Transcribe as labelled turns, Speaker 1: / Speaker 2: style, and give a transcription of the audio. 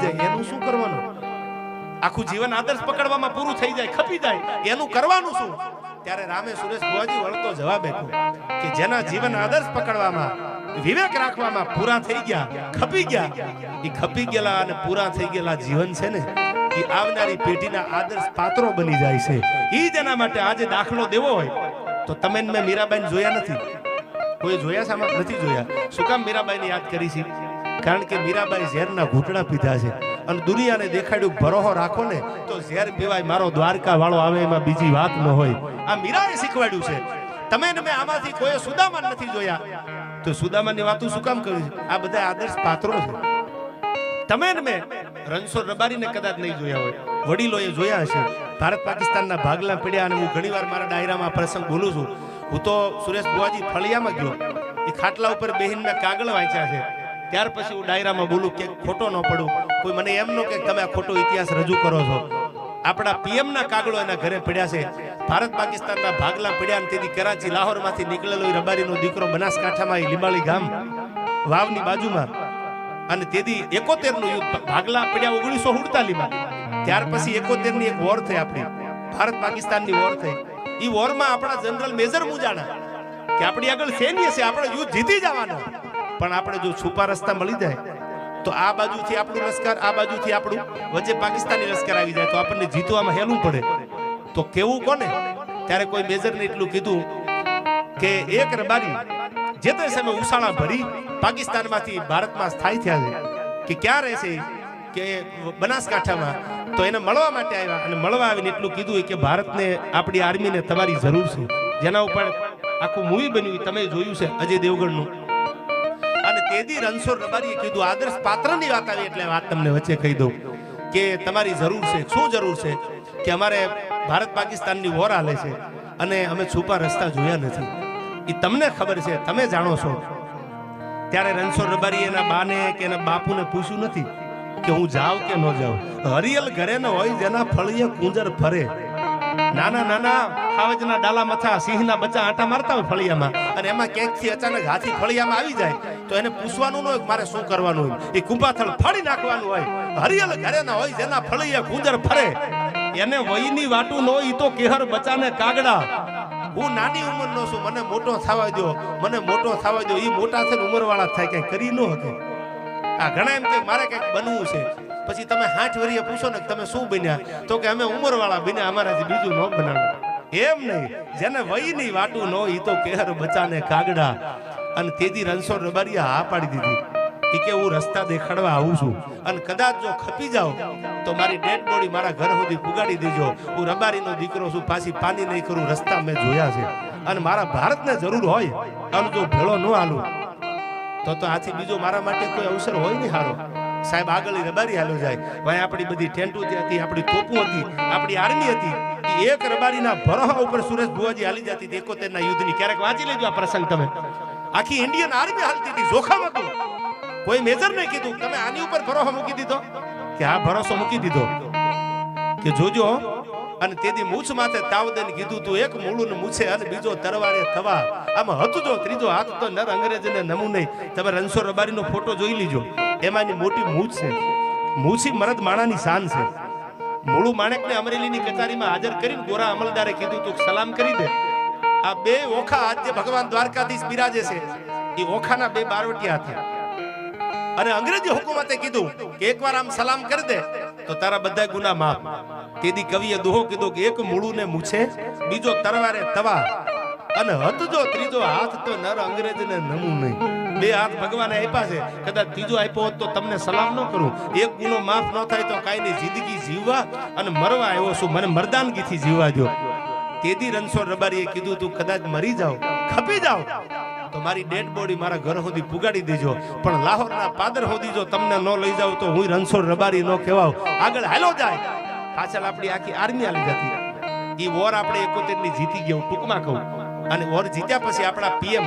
Speaker 1: જાય એનું શું કરવાનું? આખું જીવન આદર્શ પકડવામાં પૂરું થઈ જાય, ખપી જાય, એનું કરવાનું શું? ત્યારે રામે સુરેશ ભુવાજી વળતો જવાબ આપ્યો કે જેના જીવન આદર્શ પકડવામાં, વિવેક રાખવામાં પૂરા થઈ ગયા, ખપી ગયા, એ ખપી ગયેલા અને પૂરા થઈ ગયેલા જીવન છે ને એ આવનારી પેઢીના આદર્શ પાત્રો બની જાય છે. ઈ જ એના માટે આજે દાખલો દેવો હોય તો તમે મેં મીરાબાઈને જોયા નથી, કોઈ જોયા છે? આમાં નથી જોયા. શું કામ મીરાબાઈને યાદ કરી છે? કારણ કે મીરાબાઈ ઝેરના ઘૂંટડા પીધા છે અને દુનિયાને દેખાડ્યું ભરોહો રાખો ને તો ઝેર પીવાય, મારો દ્વારકા વાળો આવે એમાં બીજી વાત ન હોય. આ મીરાએ શીખવાડ્યું છે. તમે ને મેં આમાંથી કોઈ સુદામા નથી જોયા તો સુદામાની વાતો શું કામ કરી? આ બધા આદર્શ પાત્રો છે. તમે ને મેં રણછોડ રબારીને કદાચ નહીં જોયા હોય, વડીલોએ જોયા હશે. ભારત પાકિસ્તાનના ભાગલા પડ્યા અને હું ઘણીવાર મારા ડાયરામાં પ્રસંગ બોલું છું. હું તો સુરેશ ભુવાજી ફળિયામાં ગયો, એ ખાટલા ઉપર બેહીને મેં કાગળ વાંચ્યા છે. ત્યાર પછી હું ડાયરામાં બોલું કે ખોટો ન પડું. કોઈ મને એમ ન કે તમે આ ખોટો ઇતિહાસ રજૂ કરો છો. આપણા પીએમના કાગળો એના ઘરે પડ્યા છે. ભારત પાકિસ્તાનના ભાગલા પડ્યા અને તેથી કરાચી લાહોરમાંથી નીકળેલો રબારીનો દીકરો બનાસકાંઠામાં લીંબાળી ગામ વાવની બાજુમાં, અને તેથી 71 નું યુદ્ધ, ભાગલા પડ્યા 1947માં. ત્યાર પછી 71 ની એક વોર થઈ, આપણી ભારત પાકિસ્તાનની વોર થઈ. એ વોરમાં આપણા જનરલ મેજર મુજાણા કે આપણી આગળ સૈન્ય છે, આપણે યુદ્ધ જીતી જવાનો, પણ આપણે જો છુપા રસ્તા મળી જાય તો આ બાજુથી આપણું લશ્કર, આ બાજુથી આપણું, વચ્ચે પાકિસ્તાની લશ્કર આવી જાય તો આપણને જીતવામાં હેલું પડે. તો કેવું કોને? ત્યારે કોઈ મેજરને એટલું કીધું કે એક રબારી જે તે સમયે ઉસાળા ભરી પાકિસ્તાનમાંથી ભારતમાં સ્થાયી થયા છે કે ક્યાં રહેશે કે બનાસકાંઠામાં, તો એને મળવા માટે આવ્યા અને મળવા આવીને એટલું કીધું કે ભારતને, આપણી આર્મીને તમારી જરૂર છે. જેના ઉપર આખું મૂવી બન્યું, તમે જોયું છે, અજય દેવગણનું. અને તેથી રણછોડ રબારીએ કીધું, આદર્શ પાત્રની વાત આવી એટલે વાત તમને વચ્ચે કહી દઉં કે તમારી જરૂર છે. શું જરૂર છે? કે અમારે ભારત પાકિસ્તાનની વોર હાલે છે અને અમે છુપા રસ્તા જોયા નથી. એ તમને ખબર છે, તમે જાણો છો. ત્યારે રણછોડ રબારી એના બાને કે એના બાપુને પૂછ્યું નથી કે હું જાઉં કે ન જાઉં. હરિયલ ઘરે ન હોય જેના ફળીએ કુંજર ફરે. નાના નાના ખાવજના ડાલા મથા સિંહના બચ્ચા આટા મારતા હોય ફળિયામાં, અને એમાં ક્યાંકથી અચાનક હાથી ફળિયામાં આવી જાય તો એને પૂછવાનું ન હોય મારે શું કરવાનું હોય, એ કુંભાથળ ફાડી નાખવાનું હોય. હરિયલ ઘરે ન હોય જેના ફળીએ કુંજર ફરે, એને વયની વાટું ન હોય તો કેહર બચાને કાગડા. હું નાની ઉંમરનો છું, મને મોટો થવા દો, મને મોટો થવા દો. એ મોટા થઈને ઉંમરવાળા થાય, કઈ કરી ન શકે. આ ઘણા એમ કે મારે કંઈક બનવું છે. પછી તમે 60 વર્ષે પૂછો ને તમે શું બન્યા, તો કે અમે ઉંમરવાળા બન્યા, અમારાથી બીજું ન બનાવે. એમ નહીં, જેને વયની વાટું ન હોય તો કેહર બચાને કાગડા. અને તેથી રણછોડ રબારીએ હા પાડી દીધી કે હું રસ્તા દેખાડવા આવું છું, અને કદાચ જો ખપી જાઓ તો મારી ડેડ બોડી મારા ઘર સુધી પુગાડી દેજો. હું રબારીનો દીકરો છું, પાછી પાની નહીં કરું. રસ્તા મેં જોયા છે અને મારા ભારતને જરૂર હોય અને જો ભેળો ન હાલું તો આથી બીજો મારા માટે કોઈ અવસર હોય નહીં હારો. સાહેબ આગળ રબારી હાલો જાય. ભાઈ આપણી બધી ટેન્ટો હતી, આપણી તોપો હતી, આપણી આર્મી હતી, એ એક રબારીના ભરોહા ઉપર સુરેશ ભુવાજી હાલી જતી હતી 71 ના યુદ્ધની. ક્યારેક વાંચી લેજો આ પ્રસંગ તમે. આખી ઇન્ડિયન આર્મી હાલતી હતી, જોખમ હતું. કોઈ મેજર નહીં કીધું તમે આની ઉપર ભરોસો મૂકી દીધો કે આ ભરોસો મૂકી દીધો કે જોજો. અને તેથી મૂછ માથે તાવદન કીધું તું, એક મૂળું ને મૂછે અને બીજો તરવારે થવા. આમાં હતું જો ત્રીજો હાથ તો નર અંગ્રેજને નમું નહીં. તમે રણછોડ રબારીનો ફોટો જોઈ લીજો, એમાંની મોટી મૂછ છે. મૂછી મરદ માણાની શાન છે. મૂળું માણેકને અમરેલીની કચેરીમાં હાજર કરીને ગોરા અમલદારે કીધું તું સલામ કરી દે. આ બે ઓખા આજે ભગવાન દ્વારકાધીશ બિરાજે છે, એ ઓખાના બે બારવટિયા હતા. અને અંગ્રેજી હુકુમતે કીધું કે એકવાર આમ સલામ કરી દે તો તારા બધા ગુના માફ. તેથી કવિએ દોહો કીધો કે એક મૂળું ને મૂછે, બીજો તરવારે તવા, અને હતજો ત્રીજો હાથ તો નર અંગ્રેજને નમું નહીં. બે હાથ ભગવાને આપ્યા છે, કદાચ ત્રીજો આપ્યો હોત તો તમને સલામ ન કરું. એક ગુનો માફ ન થાય તો કાંઈ નહીં, જિંદગી જીવવા અને મરવા આવ્યો છું, મને મરદાનગીથી જીવવા દો. તેથી રણછોડ રબારીએ કીધું તું કદાચ મરી જાવ, ખપી જાવ તો મારી ડેડ બોડી મારા ઘર સુધી પુગાડી દેજો, પણ લાહોરના પાદર સુધી જો તમને ન લઈ જાવ તો હું રણછોડ રબારી ન કહેવાવ. આગળ હાલો જાય. પાછળ આપણી આખી આર્મી હાલી જતી. એ વોર આપણે 71 ની જીતી ગયો ટૂંકમાં કહું. અને વોર જીત્યા પછી આપણા પીએમ